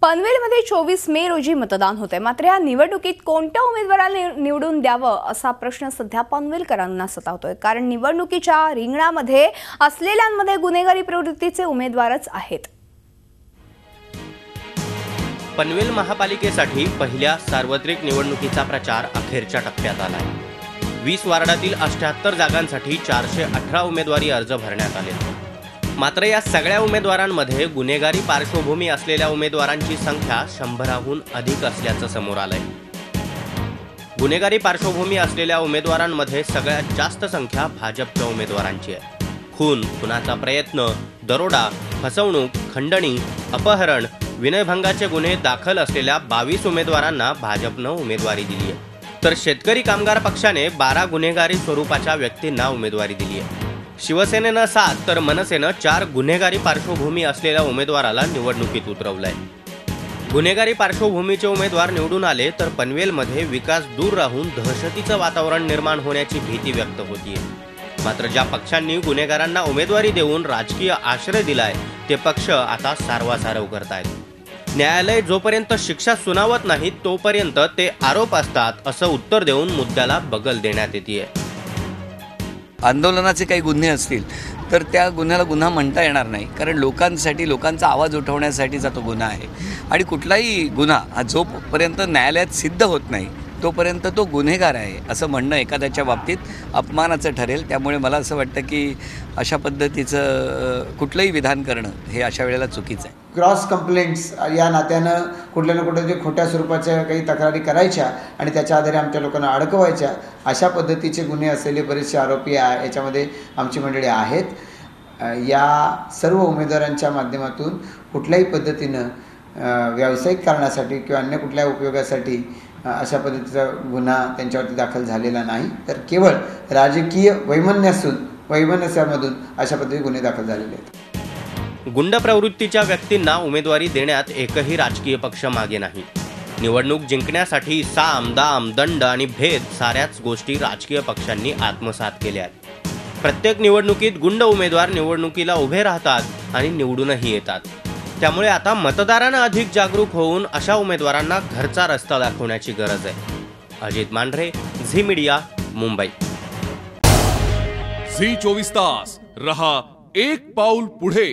पनवेलमध्ये 24 मे रोजी मतदान होते। मात्र या निवडणुकीत कोणत्या उमेदवाराला निवडून द्यावं असा प्रश्न सध्या पनवेलकरांना सतावतोय। कारण निवडणुकीच्या रिंगणामध्ये असलेल्यांमध्ये गुन्हेगारी प्रवृत्तीचे उमेदवारच आहेत। पनवेल महापालिकेसाठी पहिल्या सार्वत्रिक निवडणुकीचा प्रचार अखेरच्या टप्प्यात आलाय। 20 वार्डातील 78 जागांसाठी 418 उमेदवारी अर्ज भरण्यात आले। मात्र या सगळ्या उमेदवारांमध्ये गुन्हेगारी पार्श्वभूमी असलेल्या उमेदवारांची संख्या 100हून अधिक असल्याचं समोर आलंय। गुन्हेगारी पार्श्वभूमी असलेल्या उमेदवारांमध्ये सगळ्यात जास्त संख्या भाजपच्या उमेदवारांची आहे। खून, खुनाचा प्रयत्न, दरोडा, फसवणूक, खंडणी, अपहरण, विनयभंगाचे गुन्हे दाखल असलेल्या 22 उमेदवारांना भाजपनं उमेदवारी दिली आहे। तर शेतकरी कामगार पक्षाने 12 गुन्हेगारी स्वरूपाच्या व्यक्तींना उमेदवारी दिली आहे। शिवसेनेनं 7 तर मनसेनं 4 गुन्हेगारी पार्श्वभूमी असलेल्या उमेदवाराला निवडणुकीत उतरवलंय। गुन्हेगारी पार्श्वभूमीचे उमेदवार निवडून आले तर पनवेलमध्ये विकास दूर राहून दहशतीचं वातावरण निर्माण होण्याची भीती व्यक्त होतीये। मात्र ज्या पक्षांनी गुन्हेगारांना उमेदवारी देऊन राजकीय आश्रय दिलाय ते पक्ष आता सारवासारव करतायत। न्यायालय जोपर्यंत शिक्षा सुनावत नाही तोपर्यंत ते आरोप असतात असं उत्तर देऊन मुद्द्याला बगल देण्यात येते। आंदोलनाचे काही गुन्हे असतील तर त्या गुन्ह्याला गुन्हा म्हणता येणार नाही, कारण लोकांसाठी, लोकांचा आवाज उठवण्यासाठीचा तो गुन्हा आहे। आणि कुठलाही गुन्हा हा जोपर्यंत न्यायालयात सिद्ध होत नाही तोपर्यंत तो गुन्हेगार आहे असं म्हणणं एखाद्याच्या बाबतीत अपमानाचं ठरेल। त्यामुळे मला असं वाटतं की अशा पद्धतीचं कुठलंही विधान करणं हे अशा वेळेला चुकीचं आहे। क्रॉस कंप्लेंट्स या नात्यानं कुठल्या ना कुठे खोट्या स्वरूपाच्या काही तक्रारी करायच्या आणि त्याच्या आधारे आमच्या लोकांना अडकवायच्या, अशा पद्धतीचे गुन्हे असलेले बरेचसे आरोपी याच्यामध्ये आमची मंडळी आहेत। या सर्व उमेदवारांच्या माध्यमातून कुठल्याही पद्धतीनं व्यावसायिक कारणासाठी किंवा अन्य कुठल्या उपयोगासाठी अशा पद्धतीचा गुन्हा त्यांच्यावरती दाखल झालेला नाही, तर केवळ राजकीय वैमनस्यामधून अशा पद्धतीचे गुन्हे दाखल झालेले आहेत। गुंड प्रवृत्तीच्या व्यक्तींना उमेदवारी देण्यात एकही राजकीय पक्ष मागे नाही। निवडणूक जिंकण्यासाठी साम, दाम, दंड आणि भेद साऱ्याच गोष्टी राजकीय पक्षांनी आत्मसात केल्या आहेत। प्रत्येक निवडणुकीत गुंड उमेदवार निवडणुकीला उभे राहतात आणि निवडूनही येतात। त्यामुळे आता मतदारांना अधिक जागरूक होऊन अशा उमेदवारांना घरचा रस्ता दाखवण्याची गरज आहे। अजित मांढरे, झी मीडिया, मुंबई। झी 24 तास रहा एक पाऊल पुढे।